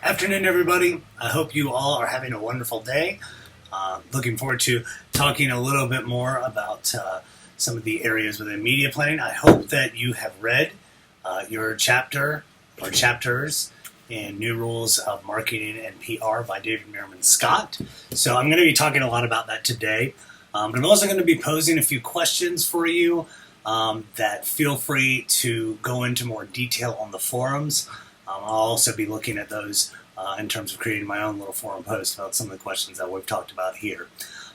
Afternoon, everybody. I hope you all are having a wonderful day. Looking forward to talking a little bit more about some of the areas within media planning. I hope that you have read your chapter or chapters in New Rules of Marketing and PR by David Meerman Scott. So I'm going to be talking a lot about that today. But I'm also going to be posing a few questions for you that feel free to go into more detail on the forums. I'll also be looking at those in terms of creating my own little forum post about some of the questions that we've talked about here.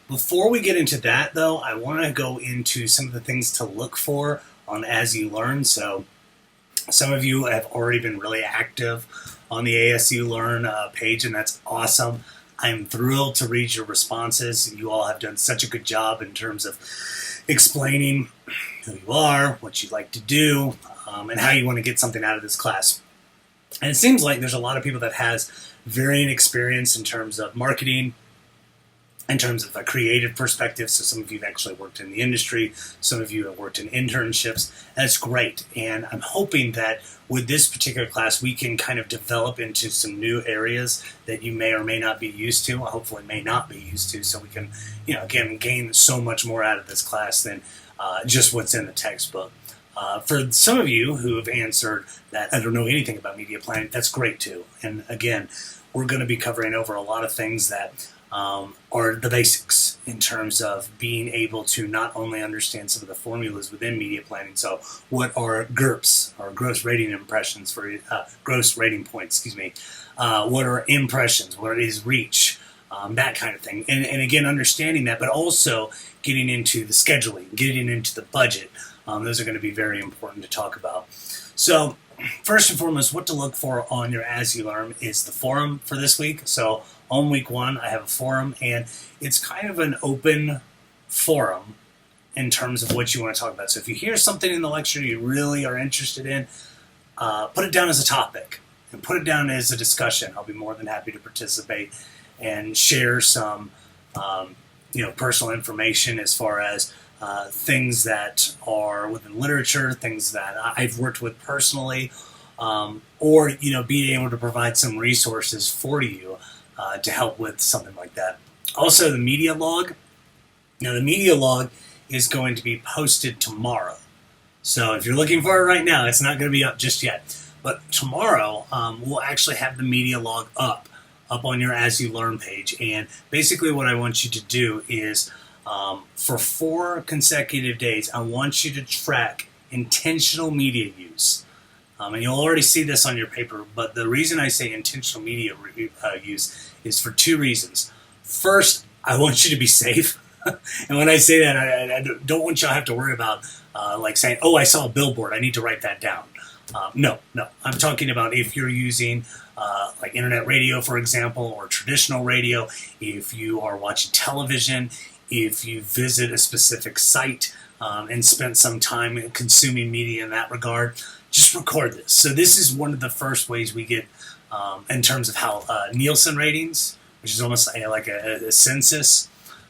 Before we get into that, though, I want to go into some of the things to look for on As You Learn. So some of you have already been really active on the ASU Learn page, and that's awesome. I'm thrilled to read your responses. You all have done such a good job in terms of explaining who you are, what you'd like to do, and how you want to get something out of this class. And it seems like there's a lot of people that has varying experience in terms of marketing, in terms of a creative perspective. So some of you have actually worked in the industry. Some of you have worked in internships. That's great. And I'm hoping that with this particular class, we can kind of develop into some new areas that you may or may not be used to, hopefully may not be used to, so we can, again, gain so much more out of this class than just what's in the textbook. For some of you who have answered that I don't know anything about media planning, that's great too. And again, we're going to be covering over a lot of things that are the basics in terms of being able to not only understand some of the formulas within media planning. So what are GRIPs, or gross rating impressions for gross rating points, what are impressions, what is reach, that kind of thing. And again, understanding that, but also getting into the scheduling, getting into the budget. Those are going to be very important to talk about. So first and foremost, what to look for on your As You Learn is the forum for this week. So on week 1, I have a forum, and it's kind of an open forum in terms of what you want to talk about. So if you hear something in the lecture you really are interested in, put it down as a topic and put it down as a discussion. I'll be more than happy to participate and share some personal information as far as things that are within literature, things that I've worked with personally, or being able to provide some resources for you to help with something like that. Also, the media log. Now, the media log is going to be posted tomorrow. So if you're looking for it right now, it's not going to be up just yet. But tomorrow, we'll actually have the media log up on your As You Learn page. And basically what I want you to do is for 4 consecutive days, I want you to track intentional media use. And you'll already see this on your paper, but the reason I say intentional media use is for 2 reasons. First, I want you to be safe. And when I say that, I don't want you to have to worry about like saying, oh, I saw a billboard, I need to write that down. No. I'm talking about if you're using like internet radio, for example, or traditional radio, if you are watching television, if you visit a specific site and spent some time consuming media in that regard, just record this. So this is one of the first ways we get in terms of how Nielsen ratings, which is almost like a census,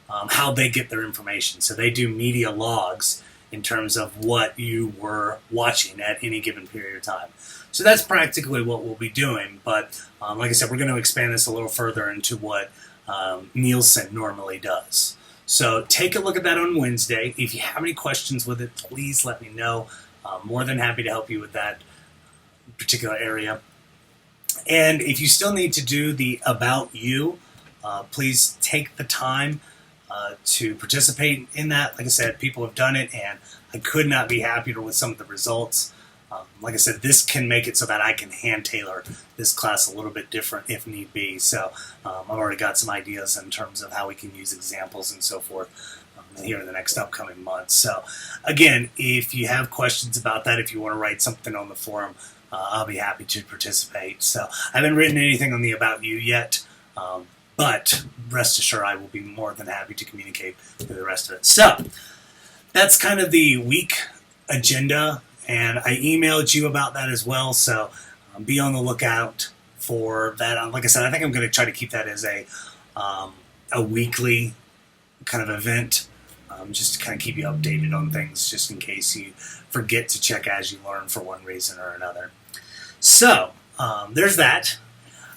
how they get their information. So they do media logs in terms of what you were watching at any given period of time. So that's practically what we'll be doing. But like I said, we're going to expand this a little further into what Nielsen normally does. So take a look at that on Wednesday. If you have any questions with it, please let me know. I'm more than happy to help you with that particular area. And if you still need to do the About You, please take the time to participate in that. Like I said, people have done it, and I could not be happier with some of the results. Like I said, this can make it so that I can hand tailor this class a little bit different if need be. So I've already got some ideas in terms of how we can use examples and so forth here in the next upcoming months. So again, if you have questions about that, if you want to write something on the forum, I'll be happy to participate. So I haven't written anything on the About You yet, but rest assured I will be more than happy to communicate through the rest of it. So that's kind of the week agenda. And I emailed you about that as well, so be on the lookout for that. Like I said, I think I'm going to try to keep that as a weekly kind of event, just to kind of keep you updated on things, just in case you forget to check As You Learn for one reason or another. So there's that.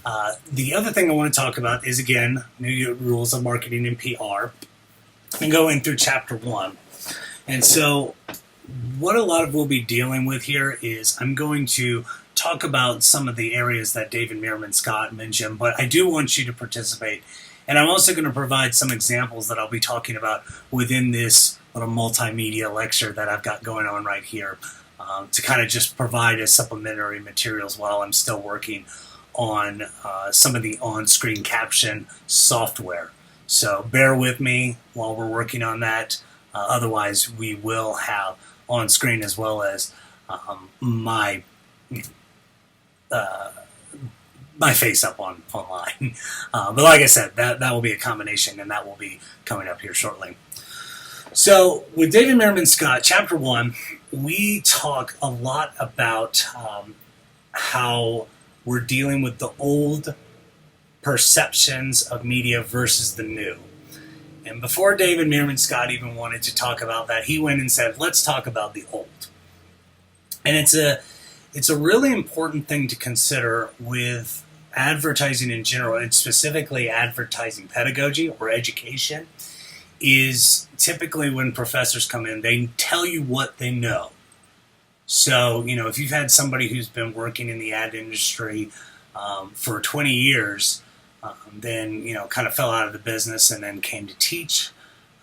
The other thing I want to talk about is, again, new rules of marketing and PR, and going through chapter 1. And so what a lot of we'll be dealing with here is I'm going to talk about some of the areas that David Meerman Scott mentioned, but I do want you to participate. And I'm also going to provide some examples that I'll be talking about within this little multimedia lecture that I've got going on right here, to kind of just provide as supplementary materials while I'm still working on some of the on-screen caption software. So bear with me while we're working on that. Otherwise, we will have on-screen as well as my face up online. But like I said, that will be a combination, and that will be coming up here shortly. So with David Meerman Scott, chapter 1, we talk a lot about how we're dealing with the old perceptions of media versus the new. And before David Meerman Scott even wanted to talk about that, he went and said, let's talk about the old. And it's a really important thing to consider with advertising in general, and specifically advertising pedagogy or education, is typically when professors come in, they tell you what they know. So, if you've had somebody who's been working in the ad industry for 20 years, then, kind of fell out of the business and then came to teach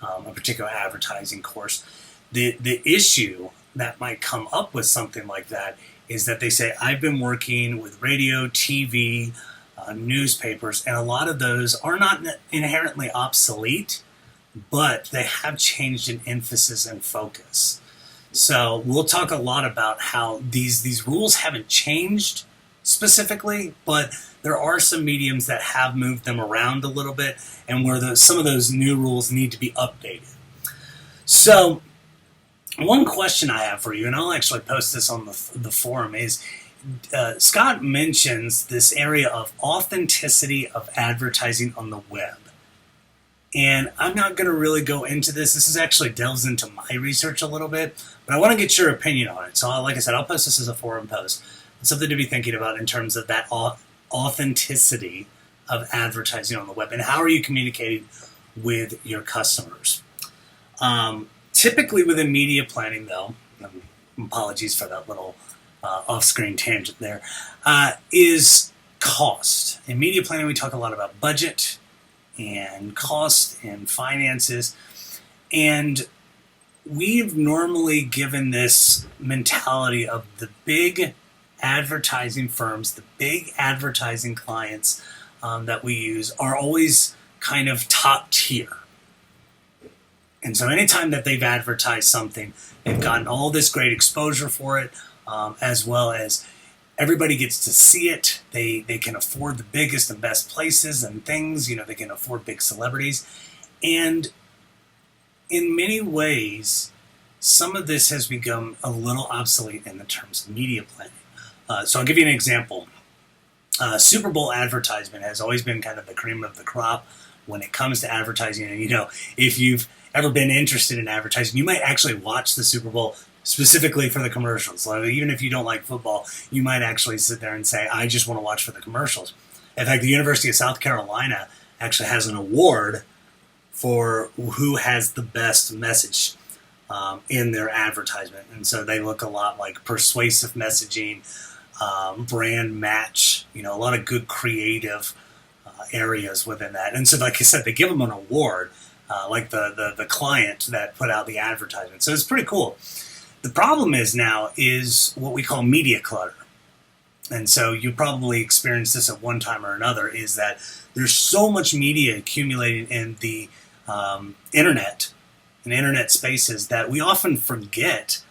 a particular advertising course, the issue that might come up with something like that is that they say, I've been working with radio, TV, newspapers, and a lot of those are not inherently obsolete, but they have changed in emphasis and focus. So we'll talk a lot about how these rules haven't changed specifically, but there are some mediums that have moved them around a little bit, and where some of those new rules need to be updated. So one question I have for you, and I'll actually post this on the forum, is Scott mentions this area of authenticity of advertising on the web. And I'm not going to really go into this. This is actually delves into my research a little bit, but I want to get your opinion on it. So like I said, I'll post this as a forum post. It's something to be thinking about in terms of that authenticity of advertising on the web, and how are you communicating with your customers. Typically within media planning, though, apologies for that little off-screen tangent there, is cost. In media planning, we talk a lot about budget and cost and finances, and we've normally given this mentality of the big advertising firms, the big advertising clients that we use are always kind of top tier. And so anytime that they've advertised something, they've gotten all this great exposure for it, as well as everybody gets to see it. They can afford the biggest and best places and things. They can afford big celebrities. And in many ways, some of this has become a little obsolete in the terms of media planning. So I'll give you an example. Super Bowl advertisement has always been kind of the cream of the crop when it comes to advertising. And, if you've ever been interested in advertising, you might actually watch the Super Bowl specifically for the commercials. Even if you don't like football, you might actually sit there and say, I just want to watch for the commercials. In fact, the University of South Carolina actually has an award for who has the best message in their advertisement. And so they look a lot like persuasive messaging, brand match, a lot of good creative areas within that. And so, like I said, they give them an award, like the client that put out the advertisement. So it's pretty cool. The problem is what we call media clutter. And so you probably experienced this at one time or another, is that there's so much media accumulating in the internet and internet spaces that we often forget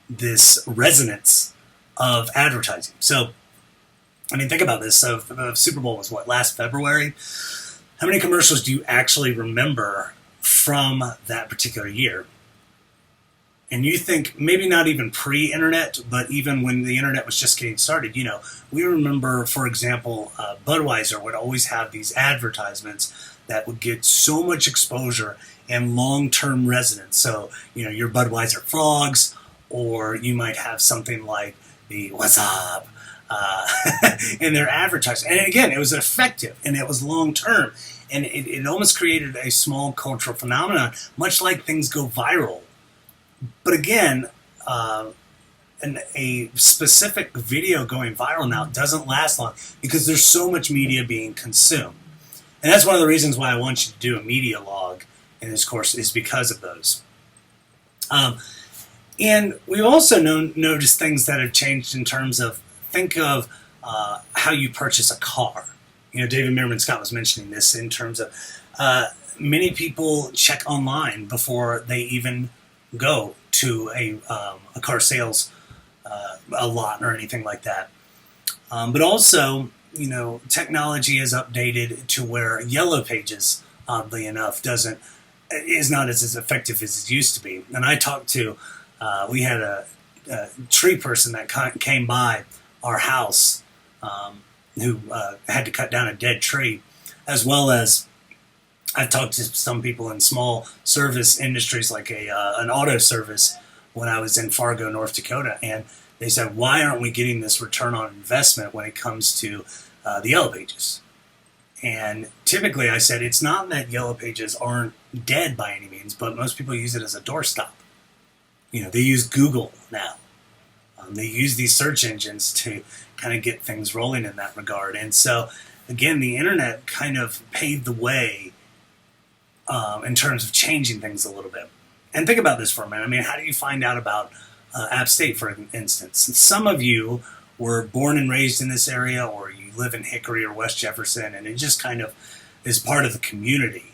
this resonance of advertising. So, think about this. So the Super Bowl was last February? How many commercials do you actually remember from that particular year? And you think maybe not even pre-internet, but even when the internet was just getting started, we remember, for example, Budweiser would always have these advertisements that would get so much exposure and long-term resonance. So, your Budweiser frogs, or you might have something like the "What's up?" uh, in their advertising. And again, it was effective and it was long term. And it almost created a small cultural phenomenon, much like things go viral. But again, a specific video going viral now doesn't last long because there's so much media being consumed. And that's one of the reasons why I want you to do a media log in this course, is because of those. And we've also noticed things that have changed in terms of, think of how you purchase a car. David Meerman Scott was mentioning this in terms of many people check online before they even go to a car sales a lot or anything like that. But also, technology is updated to where Yellow Pages, oddly enough, is not as effective as it used to be. And I talked to, we had a tree person that came by our house who had to cut down a dead tree, as well as I've talked to some people in small service industries like an auto service when I was in Fargo, North Dakota, and they said, why aren't we getting this return on investment when it comes to the Yellow Pages? And typically I said, it's not that Yellow Pages aren't dead by any means, but most people use it as a doorstop. They use Google now. They use these search engines to kind of get things rolling in that regard. And so, again, the internet kind of paved the way in terms of changing things a little bit. And think about this for a minute. I mean, how do you find out about App State, for instance? Some of you were born and raised in this area, or you live in Hickory or West Jefferson, and it just kind of is part of the community,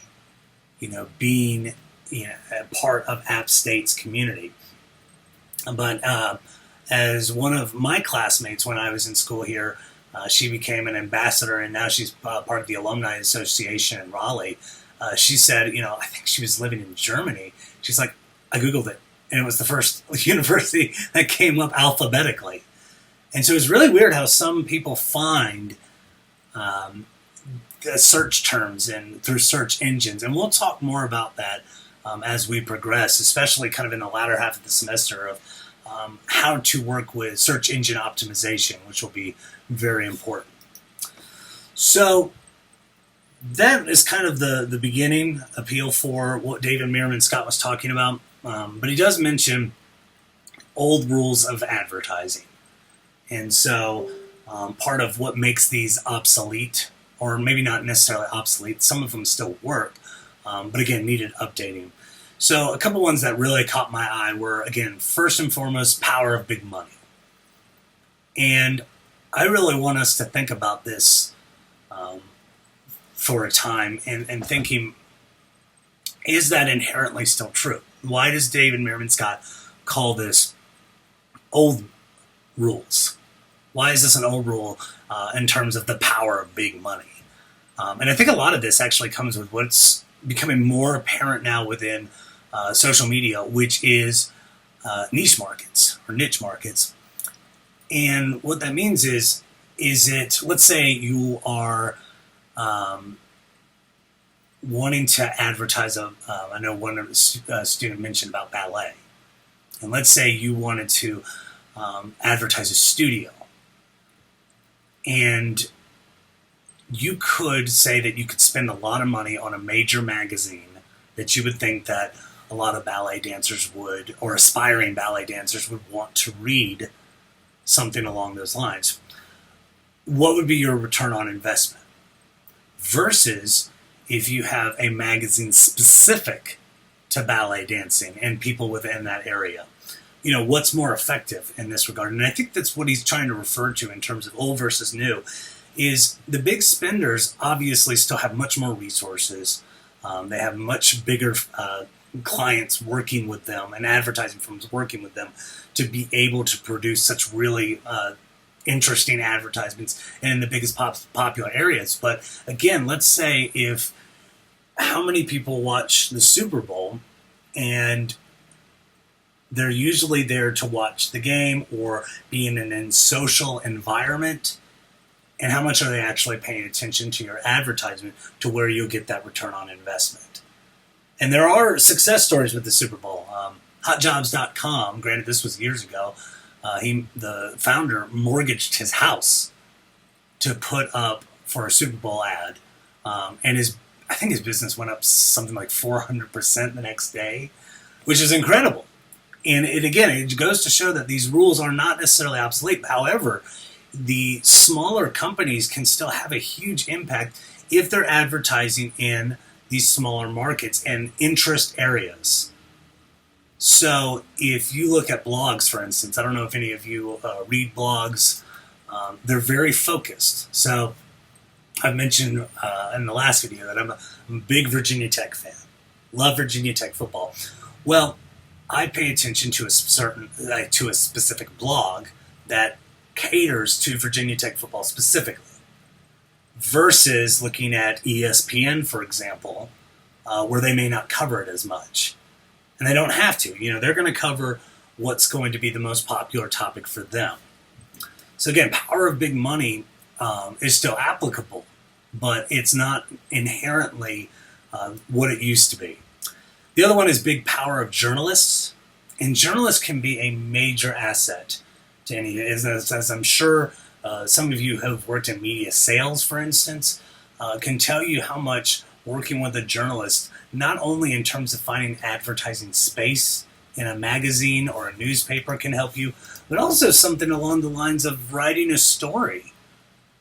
being a part of App State's community. But as one of my classmates when I was in school here, she became an ambassador, and now she's part of the Alumni Association in Raleigh. She said, I think she was living in Germany. She's like, I Googled it, and it was the first university that came up alphabetically. And so it's really weird how some people find search terms and through search engines. And we'll talk more about that as we progress, especially kind of in the latter half of the semester, of how to work with search engine optimization, which will be very important. So that is kind of the beginning appeal for what David Meerman Scott was talking about. But he does mention old rules of advertising. And so part of what makes these obsolete, or maybe not necessarily obsolete, some of them still work, but again, needed updating. So a couple ones that really caught my eye were, again, first and foremost, power of big money. And I really want us to think about this for a time and thinking, is that inherently still true? Why does David Meerman Scott call this old rules? Why is this an old rule in terms of the power of big money? And I think a lot of this actually comes with what's becoming more apparent now within social media, which is niche markets or niche markets. And what that means is it, let's say you are wanting to advertise I know one student mentioned about ballet. And let's say you wanted to advertise a studio. And you could say that you could spend a lot of money on a major magazine that you would think that a lot of ballet dancers would, or aspiring ballet dancers would want to read something along those lines. What would be your return on investment? Versus if you have a magazine specific to ballet dancing and people within that area. What's more effective in this regard? And I think that's what he's trying to refer to in terms of old versus new, is the big spenders obviously still have much more resources. They have much bigger clients working with them and advertising firms working with them to be able to produce such really interesting advertisements and in the biggest popular areas. But again, let's say how many people watch the Super Bowl and they're usually there to watch the game or be in an social environment, and how much are they actually paying attention to your advertisement to where you'll get that return on investment? And there are success stories with the Super Bowl. Hotjobs.com, granted this was years ago, The founder, mortgaged his house to put up for a Super Bowl ad, and I think his business went up something like 400% the next day, which is incredible. And it goes to show that these rules are not necessarily obsolete. However, the smaller companies can still have a huge impact if they're advertising in these smaller markets and interest areas. So if you look at blogs, for instance, I don't know if any of you read blogs, they're very focused. So I mentioned in the last video that I'm a big Virginia Tech fan. Love Virginia Tech football. Well, I pay attention to a specific blog that caters to Virginia Tech football specifically, versus looking at ESPN, for example, where they may not cover it as much. And they don't have to. They're going to cover what's going to be the most popular topic for them. So again, power of big money is still applicable, but it's not inherently what it used to be. The other one is big power of journalists. And journalists can be a major asset to any, as I'm sure some of you who have worked in media sales, for instance, can tell you how much working with a journalist, not only in terms of finding advertising space in a magazine or a newspaper can help you, but also something along the lines of writing a story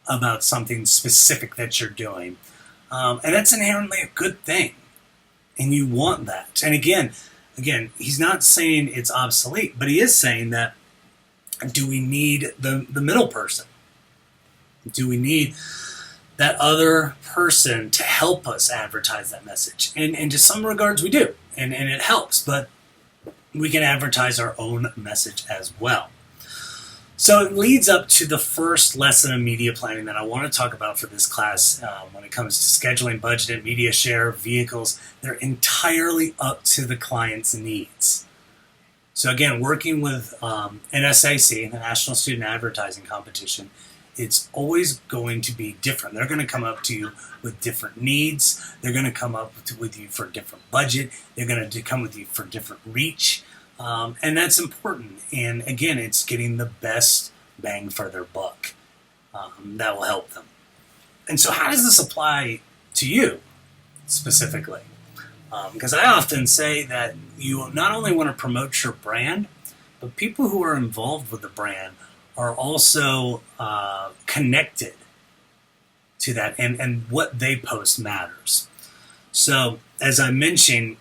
about something specific that you're doing. And that's inherently a good thing. And you want that. And again, he's not saying it's obsolete, but he is saying that, do we need the middle person? Do we need that other person to help us advertise that message? And to some regards we do, and it helps, but we can advertise our own message as well. So it leads up to the first lesson of media planning that I want to talk about for this class. When it comes to scheduling, budgeting, media share, vehicles, they're entirely up to the client's needs. So again, working with NSAC, the National Student Advertising Competition, it's always going to be different. They're going to come up to you with different needs. They're going to come up with you for a different budget. They're going to come with you for different reach. And that's important. And again, it's getting the best bang for their buck. That will help them. And so how does this apply to you specifically? Because I often say that you not only want to promote your brand, but people who are involved with the brand are also connected to that, and what they post matters. So, as I'm mentioning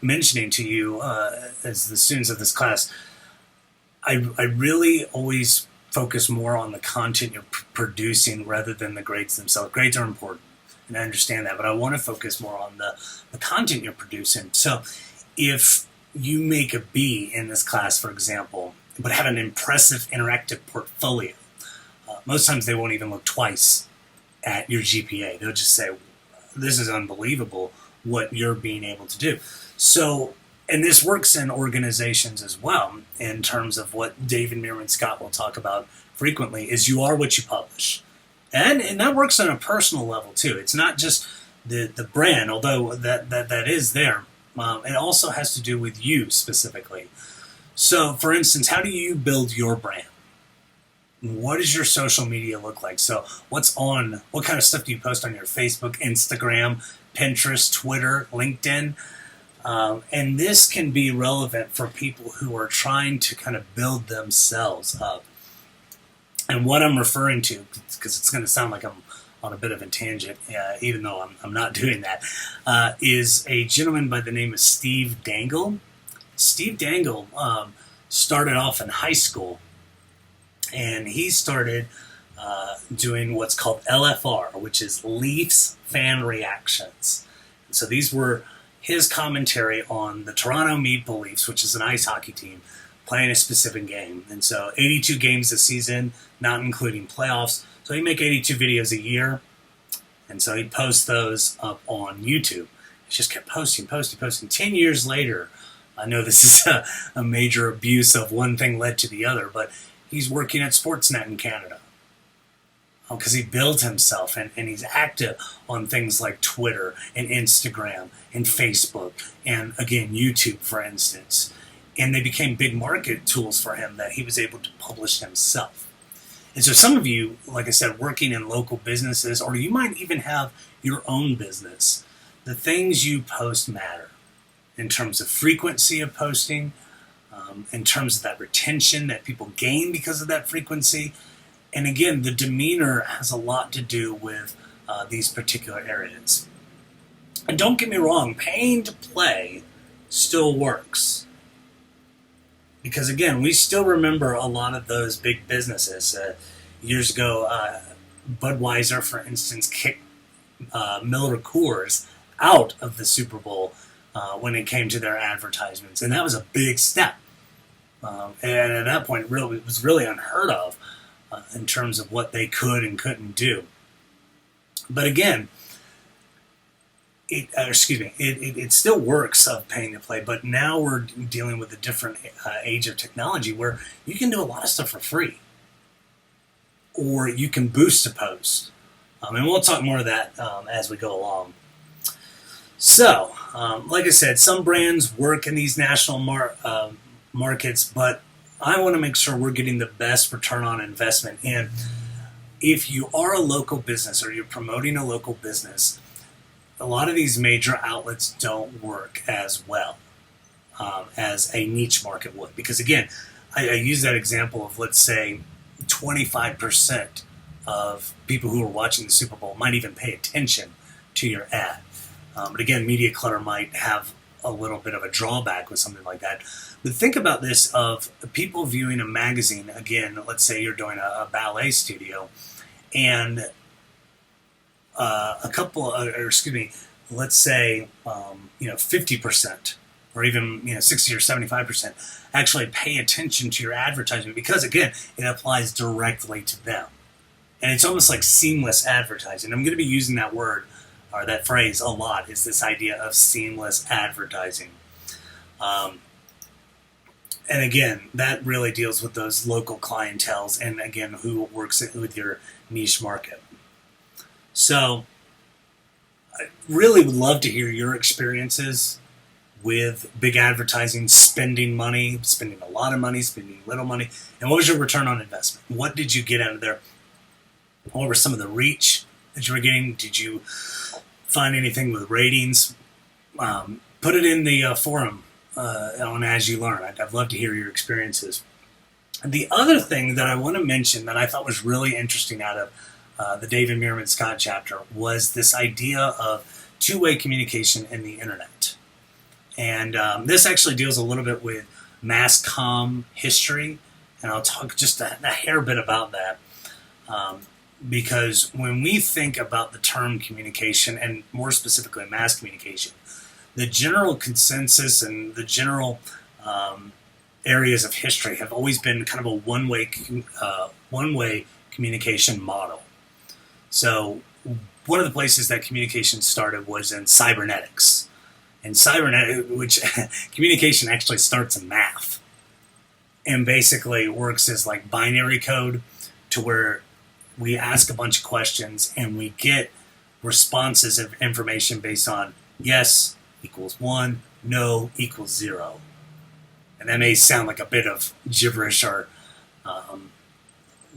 to you, as the students of this class, I really always focus more on the content you're producing rather than the grades themselves. Grades are important, and I understand that, but I want to focus more on the content you're producing. So, if you make a B in this class, for example, but have an impressive interactive portfolio, most times they won't even look twice at your GPA. They'll just say, this is unbelievable what you're being able to do. So, and this works in organizations as well, in terms of what David Meerman Scott will talk about frequently, is you are what you publish. And that works on a personal level too. It's not just the brand, although that is there. It also has to do with you specifically. So, for instance, how do you build your brand? What does your social media look like? So, what kind of stuff do you post on your Facebook, Instagram, Pinterest, Twitter, LinkedIn? And this can be relevant for people who are trying to kind of build themselves up. And what I'm referring to, because it's going to sound like I'm on a bit of a tangent, even though I'm not doing that, is a gentleman by the name of Steve Dangle. Steve Dangle started off in high school, and he started doing what's called LFR, which is Leafs Fan Reactions. So these were his commentary on the Toronto Maple Leafs, which is an ice hockey team, playing a specific game. And so 82 games this season, not including playoffs. So he'd make 82 videos a year. And so he'd post those up on YouTube. He just kept posting. 10 years later, I know this is a major abuse of one thing led to the other, but he's working at Sportsnet in Canada. Because he builds himself, and he's active on things like Twitter and Instagram and Facebook and, again, YouTube, for instance. and they became big market tools for him that he was able to publish himself. And so some of you, like I said, working in local businesses, or you might even have your own business, the things you post matter in terms of frequency of posting, in terms of that retention that people gain because of that frequency. And again, the demeanor has a lot to do with these particular areas. And don't get me wrong, paying to play still works. Because again, we still remember a lot of those big businesses. Years ago, Budweiser, for instance, kicked Miller Coors out of the Super Bowl when it came to their advertisements. And that was a big step. And at that point, it was really unheard of in terms of what they could and couldn't do. But again, it still works of paying to play, but now we're dealing with a different age of technology where you can do a lot of stuff for free, or you can boost a post. And we'll talk more of that as we go along. So, like I said, some brands work in these national markets, but I want to make sure we're getting the best return on investment. And if you are a local business or you're promoting a local business, a lot of these major outlets don't work as well as a niche market would. Because again, I use that example of, let's say, 25% of people who are watching the Super Bowl might even pay attention to your ad. But again, media clutter might have a little bit of a drawback with something like that. But think about this of people viewing a magazine. Again, let's say you're doing a ballet studio, and let's say 50% or even 60 or 75% actually pay attention to your advertisement, because again, it applies directly to them, and it's almost like seamless advertising. I'm going to be using that word or that phrase a lot, is this idea of seamless advertising. And again, that really deals with those local clienteles and again, who works with your niche market. So I really would love to hear your experiences with big advertising, spending money, spending a lot of money, spending little money, and what was your return on investment? What did you get out of there? What were some of the reach that you were getting? Did you find anything with ratings? Put it in the forum on As You Learn. I'd love to hear your experiences. The other thing that I want to mention that I thought was really interesting out of the David Meerman Scott chapter was this idea of two-way communication in the internet. And this actually deals a little bit with mass comm history, and I'll talk just a hair bit about that. Because when we think about the term communication, and more specifically mass communication, the general consensus and the general areas of history have always been kind of a one-way communication model. So one of the places that communication started was in cybernetics. And which communication actually starts in math, and basically works as like binary code, to where we ask a bunch of questions and we get responses of information based on yes equals 1, no equals 0. And that may sound like a bit of gibberish or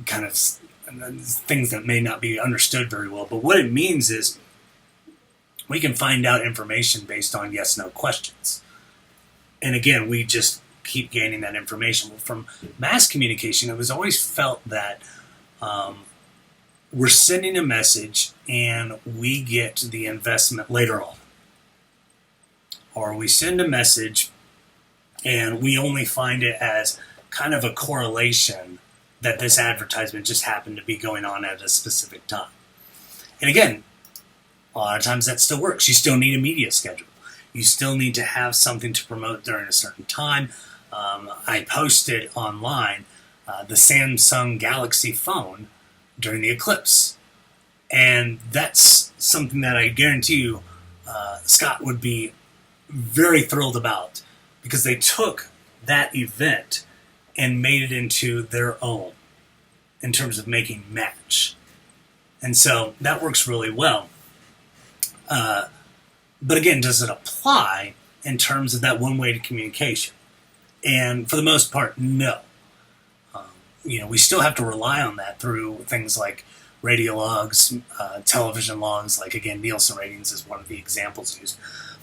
kind of things that may not be understood very well, but what it means is we can find out information based on yes-no questions. And again, we just keep gaining that information. From mass communication, it was always felt that we're sending a message and we get the investment later on. Or we send a message and we only find it as kind of a correlation that this advertisement just happened to be going on at a specific time. And again, a lot of times that still works. You still need a media schedule. You still need to have something to promote during a certain time. I posted online the Samsung Galaxy phone during the eclipse. And that's something that I guarantee you Scott would be very thrilled about, because they took that event and made it into their own in terms of making match. And so that works really well. But again, does it apply in terms of that one-way to communication? And for the most part, no. We still have to rely on that through things like radio logs, television logs, like again, Nielsen ratings is one of the examples used.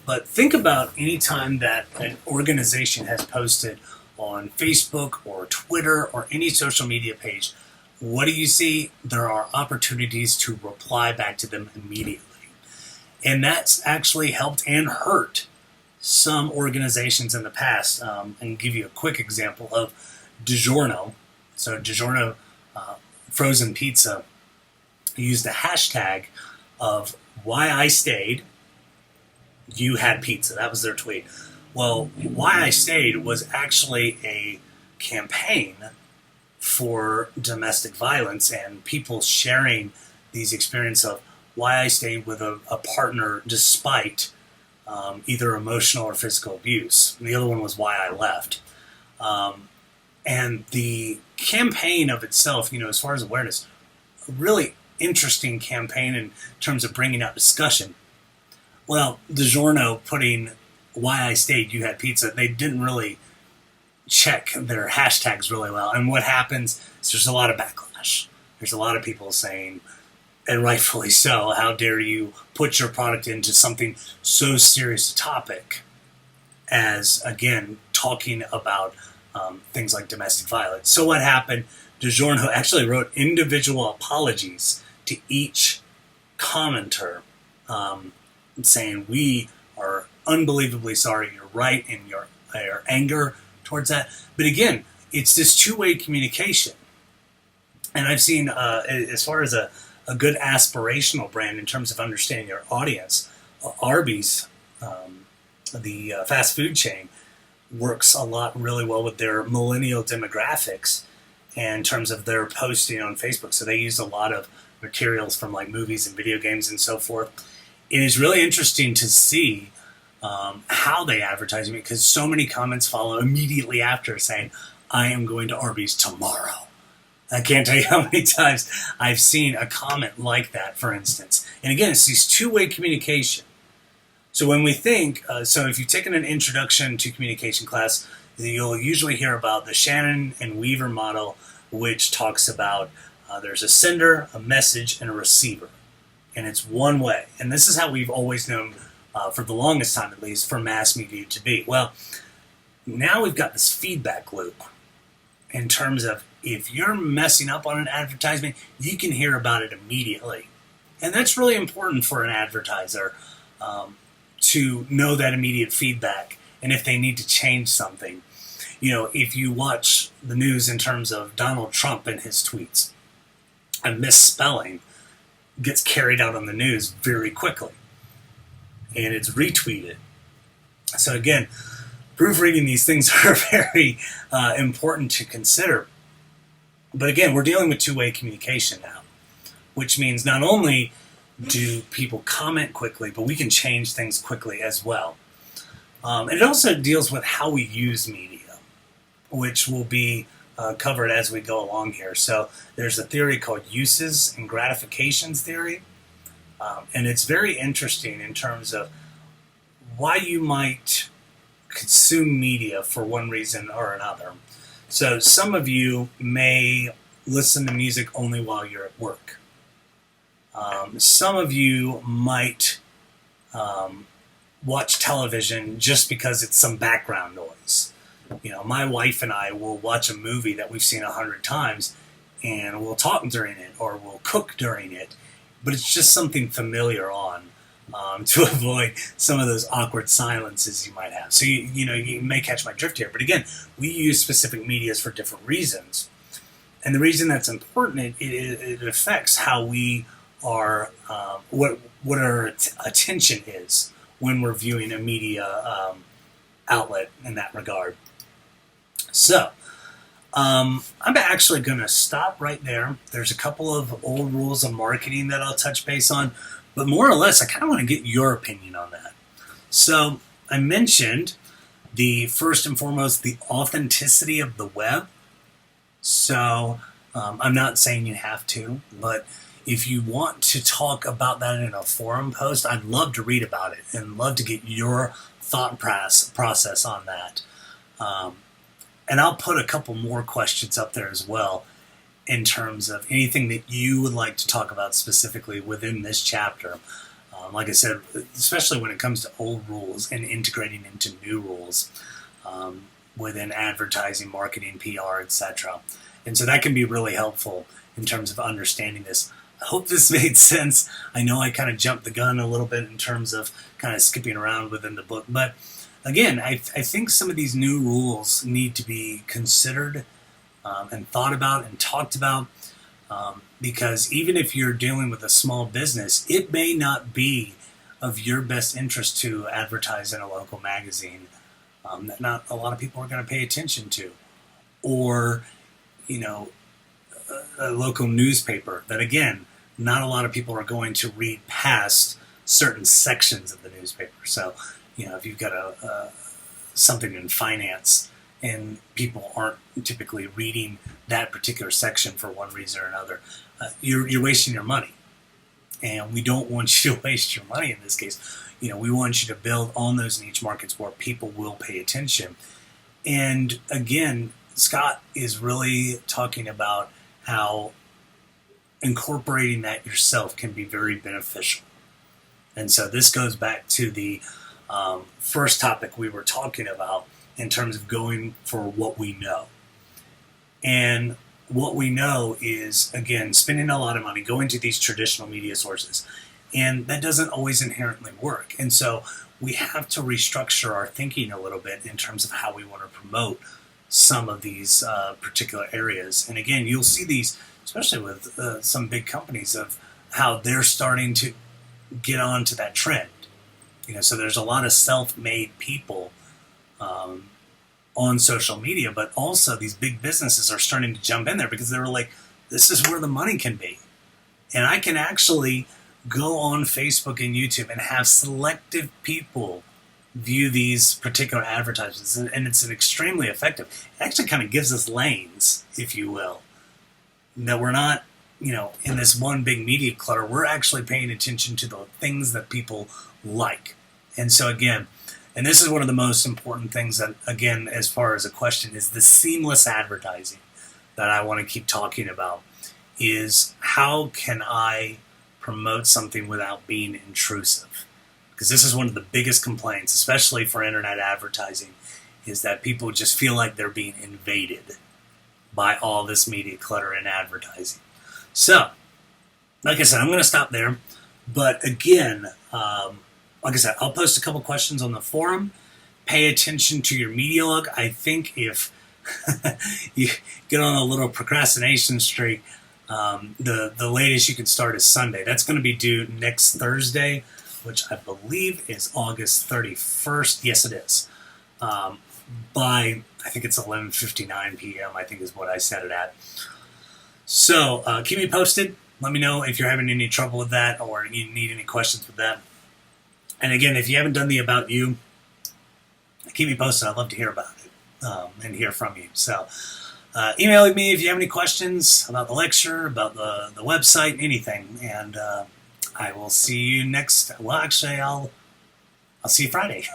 But think about any time that an organization has posted on Facebook or Twitter or any social media page, what do you see? There are opportunities to reply back to them immediately. And that's actually helped and hurt some organizations in the past. And give you a quick example of DiGiorno. So DiGiorno frozen pizza used the hashtag of "Why I Stayed, You Had Pizza." That was their tweet. Well, "Why I Stayed" was actually a campaign for domestic violence and people sharing these experiences of why I stayed with a partner despite either emotional or physical abuse. And the other one was "Why I Left." And the campaign of itself, as far as awareness, a really interesting campaign in terms of bringing out discussion. Well, DiGiorno putting "Why I Stayed, You Had Pizza," they didn't really check their hashtags really well. And what happens is there's a lot of backlash. There's a lot of people saying, and rightfully so, how dare you put your product into something so serious a topic as, again, talking about things like domestic violence. So what happened? DiGiorno actually wrote individual apologies to each commenter, saying, "We are unbelievably sorry. You're right in your anger towards that." But again, it's this two-way communication. And I've seen, as far as a good aspirational brand in terms of understanding your audience, Arby's, the fast food chain, works a lot really well with their millennial demographics in terms of their posting on Facebook. So they use a lot of materials from like movies and video games and so forth. It is really interesting to see how they advertise it, because so many comments follow immediately after saying, "I am going to Arby's tomorrow." I can't tell you how many times I've seen a comment like that, for instance. And again, it's this two-way communication. So when we think, so if you've taken an introduction to communication class, you'll usually hear about the Shannon and Weaver model, which talks about there's a sender, a message, and a receiver. And it's one way. And this is how we've always known, for the longest time at least, for mass media to be. Well, now we've got this feedback loop in terms of if you're messing up on an advertisement, you can hear about it immediately. And that's really important for an advertiser, to know that immediate feedback, and if they need to change something. If you watch the news in terms of Donald Trump and his tweets, a misspelling gets carried out on the news very quickly, and it's retweeted. So again, proofreading these things are very important to consider. But again, we're dealing with two-way communication now, which means not only do people comment quickly, but we can change things quickly as well. And it also deals with how we use media, which will be covered as we go along here. So there's a theory called uses and gratifications theory. And it's very interesting in terms of why you might consume media for one reason or another. So some of you may listen to music only while you're at work. Some of you might watch television just because it's some background noise. My wife and I will watch a movie that we've seen 100 times, and we'll talk during it or we'll cook during it, but it's just something familiar on to avoid some of those awkward silences you might have. So you may catch my drift here, but again, we use specific medias for different reasons, and the reason that's important, it affects how we are, what our attention is when we're viewing a media outlet in that regard. So, I'm actually going to stop right there. There's a couple of old rules of marketing that I'll touch base on, but more or less, I kind of want to get your opinion on that. So, I mentioned first and foremost, the authenticity of the web. So, I'm not saying you have to, but if you want to talk about that in a forum post, I'd love to read about it and love to get your thought process on that. And I'll put a couple more questions up there as well in terms of anything that you would like to talk about specifically within this chapter. Like I said, especially when it comes to old rules and integrating into new rules within advertising, marketing, PR, etc. And so that can be really helpful in terms of understanding this. I hope this made sense. I know I kind of jumped the gun a little bit in terms of kind of skipping around within the book. But again, I think some of these new rules need to be considered and thought about and talked about. Because even if you're dealing with a small business, it may not be of your best interest to advertise in a local magazine that not a lot of people are going to pay attention to, or a local newspaper that, again, not a lot of people are going to read past certain sections of the newspaper. So if you've got something in finance and people aren't typically reading that particular section for one reason or another, you're wasting your money. And we don't want you to waste your money in this case. We want you to build on those niche markets where people will pay attention. And again, Scott is really talking about how incorporating that yourself can be very beneficial. And so this goes back to the first topic we were talking about in terms of going for what we know. And what we know is, again, spending a lot of money, going to these traditional media sources. And that doesn't always inherently work. And so we have to restructure our thinking a little bit in terms of how we want to promote some of these particular areas. And again, you'll see these, especially with some big companies, of how they're starting to get onto that trend. So there's a lot of self-made people on social media, but also these big businesses are starting to jump in there because they were like, this is where the money can be. And I can actually go on Facebook and YouTube and have selective people view these particular advertisements, and it's extremely effective. It actually kind of gives us lanes, if you will, that we're not, in this one big media clutter. We're actually paying attention to the things that people like. And so again, and this is one of the most important things that, again, as far as a question, is the seamless advertising that I want to keep talking about, is how can I promote something without being intrusive? Because this is one of the biggest complaints, especially for internet advertising, is that people just feel like they're being invaded by all this media clutter and advertising. So, like I said, I'm going to stop there. But again, like I said, I'll post a couple questions on the forum. Pay attention to your media log. I think if you get on a little procrastination streak, the latest you can start is Sunday. That's going to be due next Thursday, which I believe is August 31st. Yes, it is. By, I think it's 11:59 p.m., I think is what I set it at. So keep me posted. Let me know if you're having any trouble with that or you need any questions with that. And again, if you haven't done the About You, keep me posted. I'd love to hear about it and hear from you. So email me if you have any questions about the lecture, about the website, anything. And I will see you next. Well, actually, I'll see you Friday.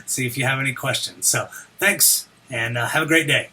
See if you have any questions. So thanks, and have a great day.